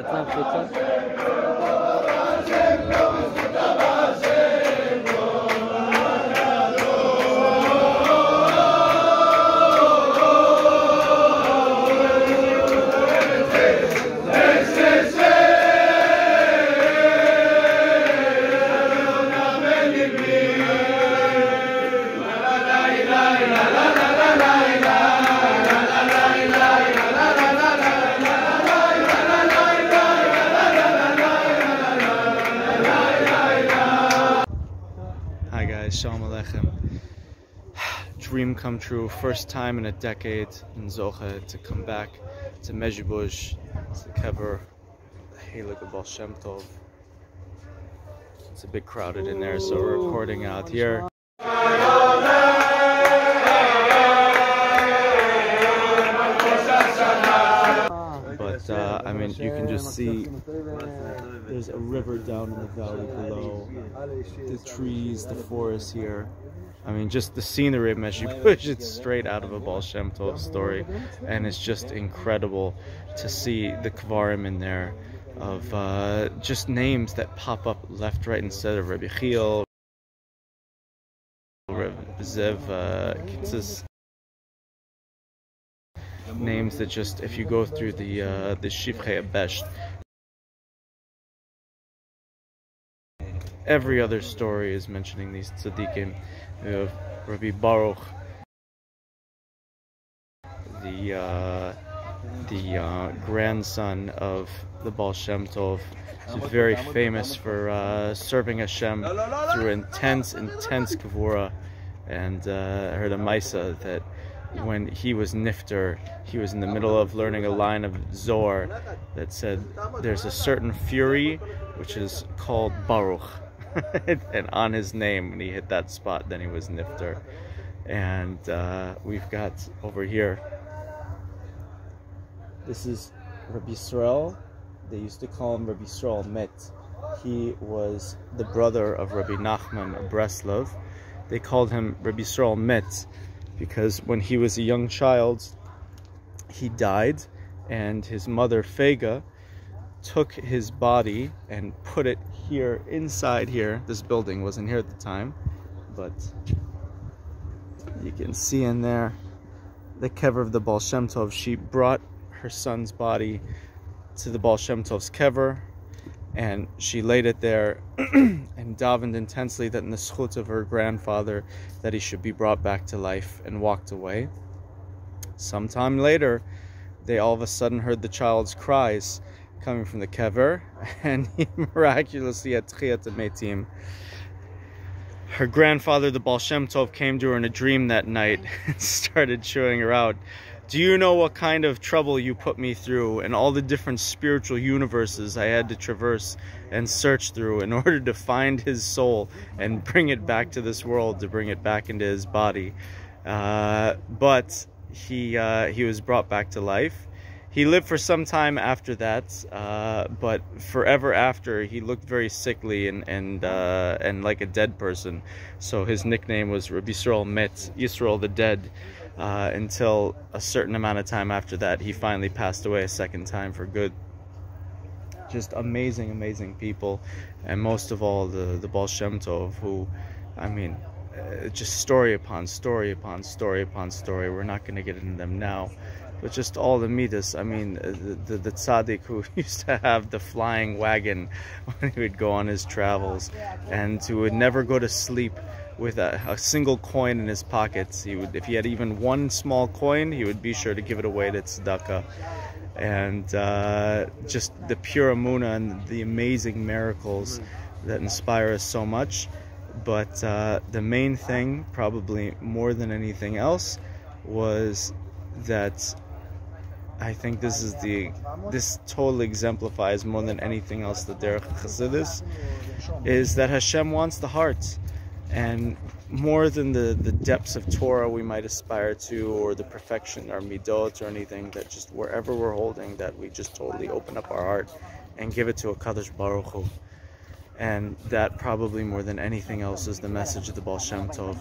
יצא החוצה. Hi guys, Shalom Aleichem. Dream come true, first time in a decade in Zocha to come back to Medzibudz, to Kever, the Heilig of Baal Shem Tov. It's a bit crowded in there, so we're recording out here. But I mean, you can just see there's a river down in the valley below, the trees, the forest here. I mean, just the scenery of Medzibudz, it's straight out of a Baal Shem Tov story, and it's just incredible to see the Kevarim in there of just names that pop up left, right, instead of Rabbi Chiel, Rabbi Zev, Kitzis. Names that just, if you go through the Shivchei Abesh, every other story is mentioning these tzaddikim. We have Rabbi Baruch, the grandson of the Baal Shem Tov. He's very famous for serving Hashem through intense kavura, and I heard a Maisa that when he was nifter, he was in the middle of learning a line of Zohar that said there's a certain fury which is called Baruch, and on his name, when he hit that spot, then he was nifter. And we've got over here, this is Rabbi Yisrael. They used to call him Rabbi Yisrael Met. He was the brother of Rabbi Nachman of Breslov. They called him Rabbi Yisrael Met because when he was a young child, he died, and his mother, Fega, took his body and put it here, inside here. This building wasn't here at the time, but you can see in there the Kever of the Baal Shem Tov. She brought her son's body to the Baal Shem Tov's Kever, and she laid it there and davened intensely that in the schut of her grandfather that he should be brought back to life, and walked away. Sometime later, they all of a sudden heard the child's cries coming from the Kever, and he miraculously had Tchiyat Metim. Her grandfather, the Baal Shem Tov, came to her in a dream that night and started chewing her out. Do you know what kind of trouble you put me through, and all the different spiritual universes I had to traverse and search through in order to find his soul and bring it back to this world, to bring it back into his body? But he was brought back to life. He lived for some time after that, but forever after, he looked very sickly and like a dead person. So his nickname was Rabbi Yisrael Met, Yisrael the Dead. Until a certain amount of time after that, he finally passed away a second time for good. Just amazing people, and most of all the Baal Shem Tov, who, I mean, just story upon story upon story upon story. We're not going to get into them now, but just all the midas. I mean, the tzaddik who used to have the flying wagon when he would go on his travels, and who would never go to sleep with a single coin in his pockets. He would, if he had even one small coin, he would be sure to give it away to tzedakah. And just the pure emunah and the amazing miracles that inspire us so much. But the main thing, probably more than anything else, was that I think this totally exemplifies more than anything else the derech Chassidus, is that Hashem wants the heart. And more than the depths of Torah we might aspire to, or the perfection, or midot, or anything, that just wherever we're holding, that we just totally open up our heart and give it to a Kadosh Baruch Hu. And that probably more than anything else is the message of the Baal Shem Tov.